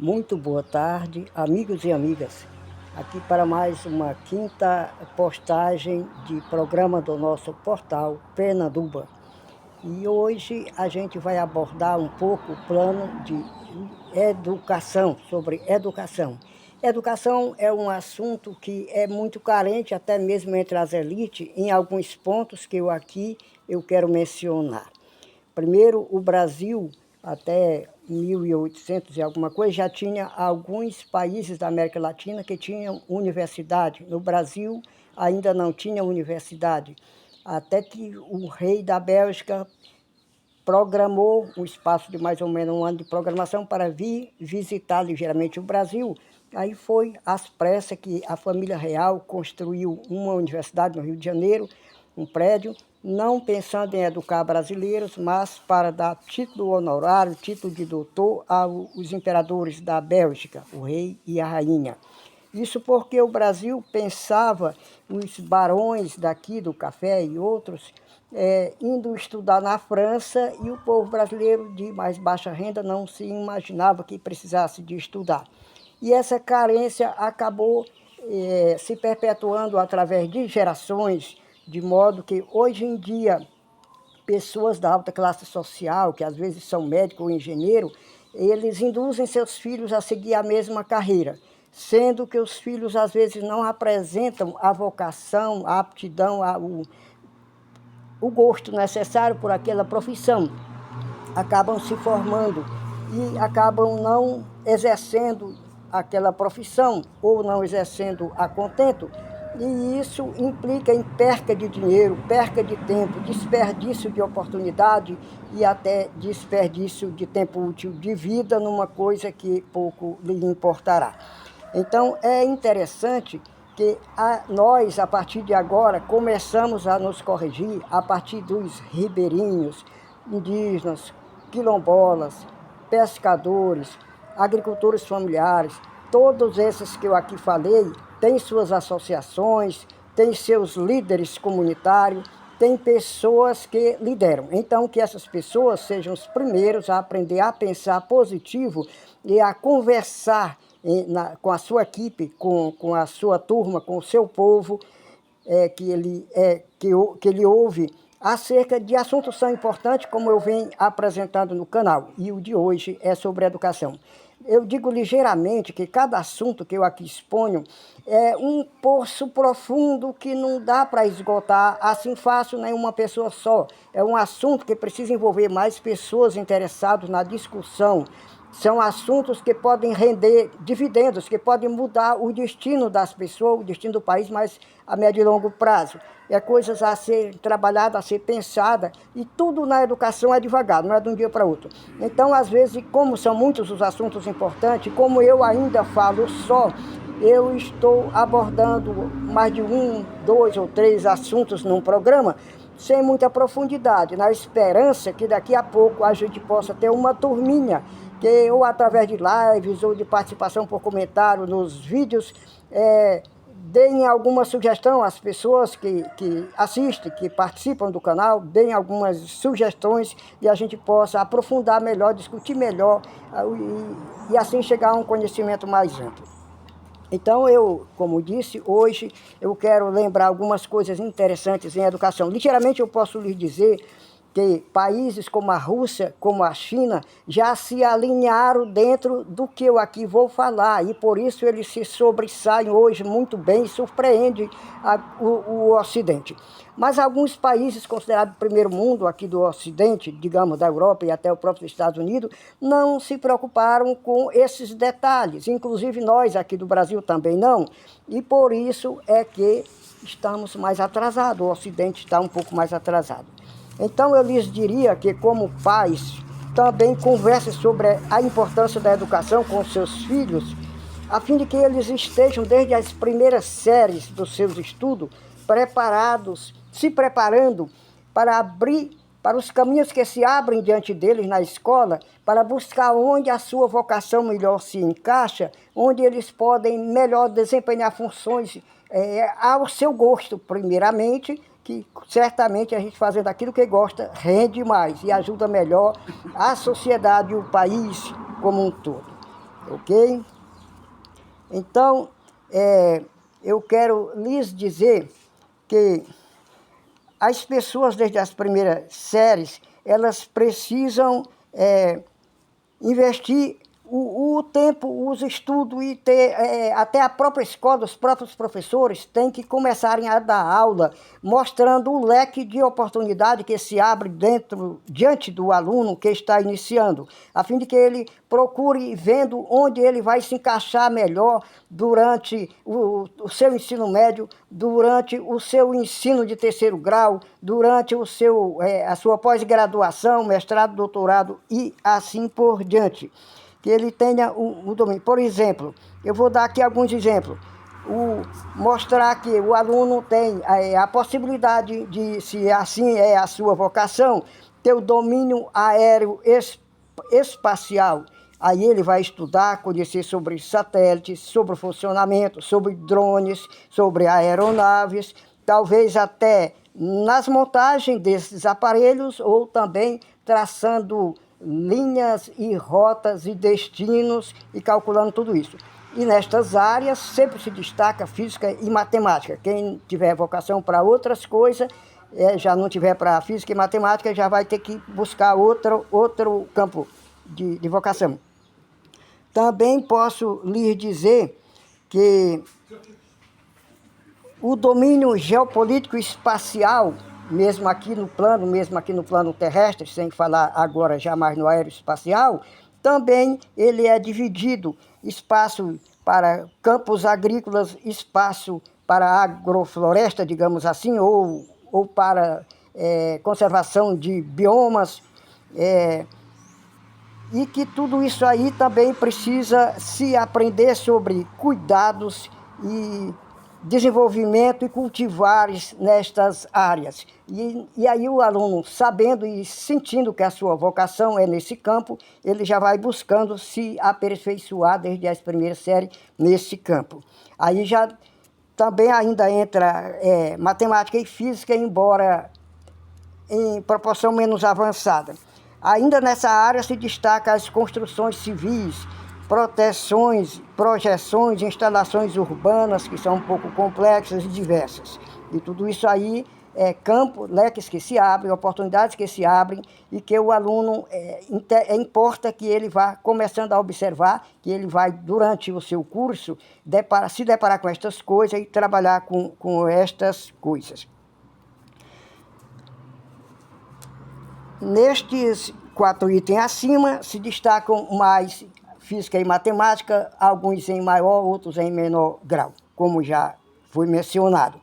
Muito boa tarde, amigos e amigas. Aqui para mais uma quinta postagem de programa do nosso portal Penaduba. E hoje a gente vai abordar um pouco o plano de educação, sobre educação. Educação é um assunto que é muito carente, até mesmo entre as elites, em alguns pontos que eu quero mencionar. Primeiro, o Brasil, até 1800 e alguma coisa, já tinha alguns países da América Latina que tinham universidade. No Brasil, ainda não tinha universidade. Até que o rei da Bélgica programou um espaço de mais ou menos um ano de programação para vir visitar ligeiramente o Brasil. Aí foi às pressas que a família real construiu uma universidade no Rio de Janeiro, um prédio, não pensando em educar brasileiros, mas para dar título honorário, título de doutor aos imperadores da Bélgica, o rei e a rainha. Isso porque o Brasil pensava, os barões daqui do café e outros, indo estudar na França, e o povo brasileiro de mais baixa renda não se imaginava que precisasse de estudar. E essa carência acabou se perpetuando através de gerações, de modo que hoje em dia pessoas da alta classe social, que às vezes são médicos ou engenheiros, eles induzem seus filhos a seguir a mesma carreira, sendo que os filhos às vezes não apresentam a vocação, a aptidão, o gosto necessário por aquela profissão. Acabam se formando e acabam não exercendo aquela profissão ou não exercendo a contento, e isso implica em perca de dinheiro, perca de tempo, desperdício de oportunidade e até desperdício de tempo útil de vida numa coisa que pouco lhe importará. Então é interessante que nós, a partir de agora, começamos a nos corrigir a partir dos ribeirinhos, indígenas, quilombolas, pescadores, agricultores familiares. Todos esses que eu aqui falei têm suas associações, têm seus líderes comunitários, tem pessoas que lideram. Então, que essas pessoas sejam os primeiros a aprender a pensar positivo e a conversar com a sua equipe, com a sua turma, com o seu povo, que ele ouve acerca de assuntos tão importantes como eu venho apresentando no canal. E o de hoje é sobre educação. Eu digo ligeiramente que cada assunto que eu aqui exponho é um poço profundo que não dá para esgotar assim fácil nenhuma pessoa só. É um assunto que precisa envolver mais pessoas interessadas na discussão. São assuntos que podem render dividendos, que podem mudar o destino das pessoas, o destino do país, mas a médio e longo prazo. É coisas a ser trabalhada, a ser pensada, e tudo na educação é devagar, não é de um dia para outro. Então, às vezes, como são muitos os assuntos importantes, como eu ainda falo só, eu estou abordando mais de 1, 2 ou 3 assuntos num programa, sem muita profundidade, na esperança que daqui a pouco a gente possa ter uma turminha, que ou através de lives ou de participação por comentário nos vídeos, deem alguma sugestão às pessoas que assistem, que participam do canal, deem algumas sugestões e a gente possa aprofundar melhor, discutir melhor e assim chegar a um conhecimento mais amplo. Então, como disse, hoje eu quero lembrar algumas coisas interessantes em educação. Ligeiramente eu posso lhes dizer que países como a Rússia, como a China, já se alinharam dentro do que eu aqui vou falar, e por isso eles se sobressaem hoje muito bem e surpreendem o Ocidente. Mas alguns países considerados primeiro mundo aqui do Ocidente, digamos da Europa e até o próprio Estados Unidos, não se preocuparam com esses detalhes, inclusive nós aqui do Brasil também não, e por isso é que estamos mais atrasados, o Ocidente está um pouco mais atrasado. Então eu lhes diria que, como pais, também conversem sobre a importância da educação com os seus filhos, a fim de que eles estejam desde as primeiras séries dos seus estudos preparados, se preparando para abrir para os caminhos que se abrem diante deles na escola, para buscar onde a sua vocação melhor se encaixa, onde eles podem melhor desempenhar funções ao seu gosto, primeiramente, que certamente a gente fazendo aquilo que gosta rende mais e ajuda melhor a sociedade e o país como um todo. ok? Então, eu quero lhes dizer que as pessoas desde as primeiras séries, elas precisam investir o tempo, os estudos e ter até a própria escola, os próprios professores têm que começarem a dar aula, mostrando o leque de oportunidade que se abre diante do aluno que está iniciando, a fim de que ele procure vendo onde ele vai se encaixar melhor durante o seu ensino médio, durante o seu ensino de terceiro grau, durante a sua pós-graduação, mestrado, doutorado e assim por diante. Que ele tenha o domínio. Por exemplo, eu vou dar aqui alguns exemplos. Mostrar que o aluno tem a possibilidade de, se assim é a sua vocação, ter o domínio aéreo espacial. Aí ele vai estudar, conhecer sobre satélites, sobre o funcionamento, sobre drones, sobre aeronaves, talvez até nas montagens desses aparelhos ou também traçando linhas e rotas e destinos e calculando tudo isso. E nestas áreas sempre se destaca física e matemática. Quem tiver vocação para outras coisas, já não tiver para física e matemática, já vai ter que buscar outro campo de vocação. Também posso lhes dizer que o domínio geopolítico espacial, mesmo aqui no plano terrestre, sem falar agora já mais no aeroespacial, também ele é dividido, espaço para campos agrícolas, espaço para agrofloresta, digamos assim, ou para conservação de biomas, e que tudo isso aí também precisa se aprender sobre cuidados e desenvolvimento e cultivares nestas áreas. E aí o aluno, sabendo e sentindo que a sua vocação é nesse campo, ele já vai buscando se aperfeiçoar desde as primeiras séries nesse campo. Aí já também ainda entra matemática e física, embora em proporção menos avançada. Ainda nessa área se destaca as construções civis, proteções, projeções, instalações urbanas, que são um pouco complexas e diversas. E tudo isso aí é campo, leques que se abrem, oportunidades que se abrem e que o aluno importa que ele vá começando a observar, que ele vai, durante o seu curso, se deparar com estas coisas e trabalhar com estas coisas. Nestes 4 itens acima, se destacam mais física e matemática, alguns em maior, outros em menor grau, como já foi mencionado.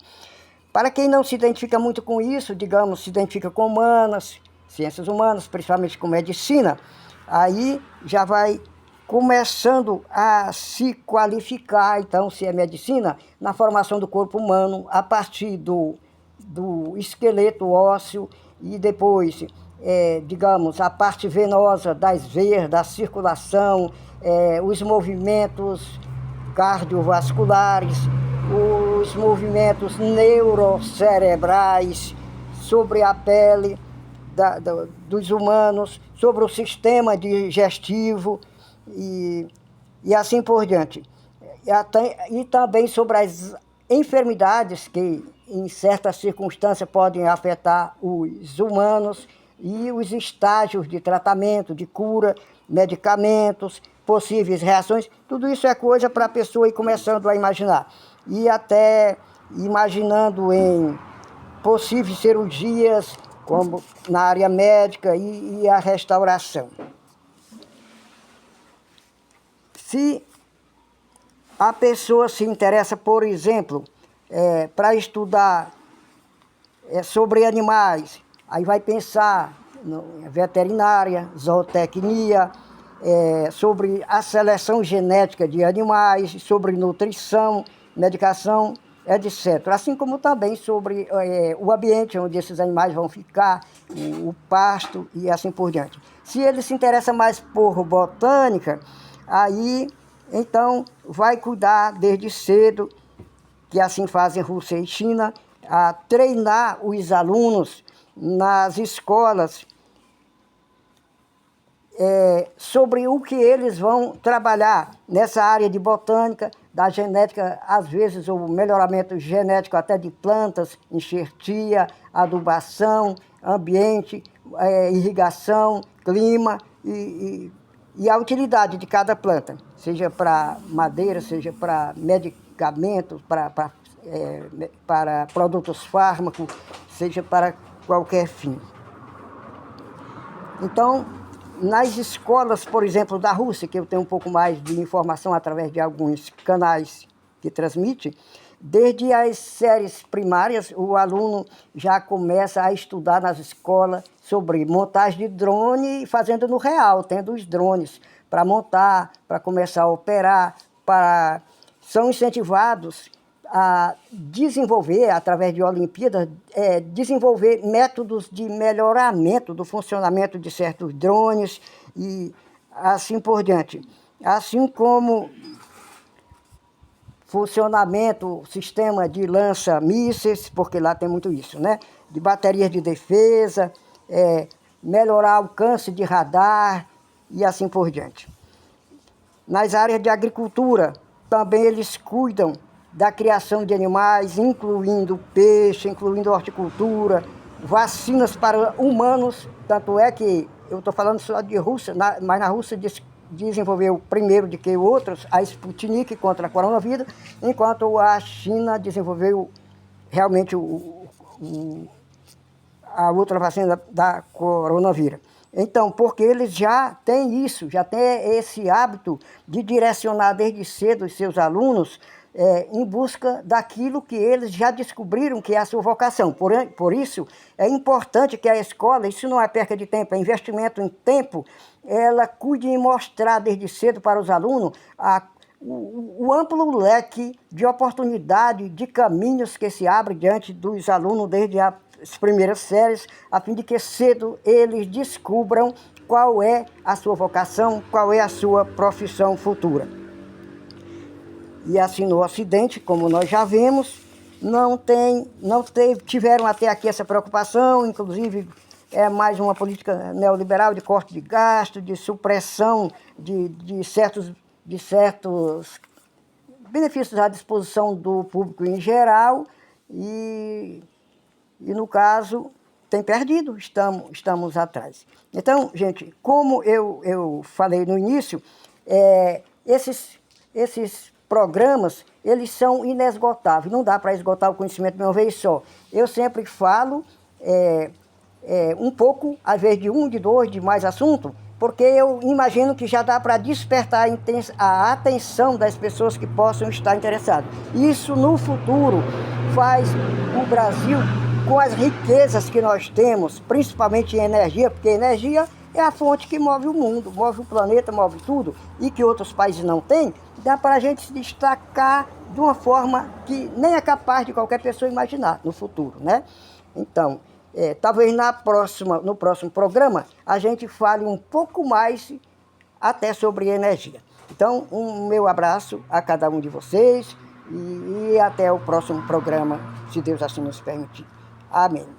Para quem não se identifica muito com isso, digamos, se identifica com humanas, ciências humanas, principalmente com medicina, aí já vai começando a se qualificar, então, se é medicina, na formação do corpo humano, a partir do esqueleto ósseo e depois, digamos, a parte venosa das veias, da circulação, os movimentos cardiovasculares, os movimentos neurocerebrais sobre a pele dos humanos, sobre o sistema digestivo e assim por diante. E também sobre as enfermidades que, em certas circunstâncias, podem afetar os humanos e os estágios de tratamento, de cura, medicamentos, possíveis reações. Tudo isso é coisa para a pessoa ir começando a imaginar. E até imaginando em possíveis cirurgias, como na área médica e a restauração. Se a pessoa se interessa, por exemplo, para estudar sobre animais, aí vai pensar em veterinária, zootecnia, sobre a seleção genética de animais, sobre nutrição, medicação, etc. Assim como também sobre o ambiente onde esses animais vão ficar, o pasto e assim por diante. Se ele se interessa mais por botânica, aí então vai cuidar desde cedo, que assim fazem Rússia e China, a treinar os alunos nas escolas sobre o que eles vão trabalhar nessa área de botânica, da genética, às vezes o melhoramento genético até de plantas, enxertia, adubação, ambiente, irrigação, clima e a utilidade de cada planta, seja para madeira, seja para medicamentos, para produtos fármacos, seja para qualquer fim. Então, nas escolas, por exemplo, da Rússia, que eu tenho um pouco mais de informação através de alguns canais que transmitem, desde as séries primárias, o aluno já começa a estudar nas escolas sobre montagem de drone, fazendo no real, tendo os drones para montar, para começar a operar, são incentivados a desenvolver, através de Olimpíadas, desenvolver métodos de melhoramento do funcionamento de certos drones e assim por diante. Assim como funcionamento, sistema de lança-mísseis, porque lá tem muito isso, né? De baterias de defesa, melhorar o alcance de radar e assim por diante. Nas áreas de agricultura, também eles cuidam da criação de animais, incluindo peixe, incluindo horticultura, vacinas para humanos, tanto é que eu estou falando só de Rússia, mas na Rússia desenvolveu primeiro do que outros a Sputnik contra a coronavírus, enquanto a China desenvolveu realmente a outra vacina da coronavírus. Então, porque eles já têm isso, já têm esse hábito de direcionar desde cedo os seus alunos em busca daquilo que eles já descobriram que é a sua vocação. Por isso, é importante que a escola, isso não é perca de tempo, é investimento em tempo, ela cuide em mostrar desde cedo para os alunos o amplo leque de oportunidade, de caminhos que se abre diante dos alunos desde as primeiras séries, a fim de que cedo eles descubram qual é a sua vocação, qual é a sua profissão futura. E assim no Ocidente, como nós já vemos, tiveram até aqui essa preocupação, inclusive é mais uma política neoliberal de corte de gasto, de supressão de certos benefícios à disposição do público em geral e no caso, tem perdido, estamos atrás. Então, gente, como eu falei no início, esses programas, eles são inesgotáveis, não dá para esgotar o conhecimento de uma vez só. Eu sempre falo um pouco, às vezes de um, de dois, de mais assunto, porque eu imagino que já dá para despertar a atenção das pessoas que possam estar interessadas. Isso, no futuro, faz o Brasil, com as riquezas que nós temos, principalmente em energia, porque energia é a fonte que move o mundo, move o planeta, move tudo, e que outros países não têm, dá para a gente se destacar de uma forma que nem é capaz de qualquer pessoa imaginar no futuro, né? Então, talvez no próximo programa a gente fale um pouco mais até sobre energia. Então, um meu abraço a cada um de vocês e até o próximo programa, se Deus assim nos permitir. Amém.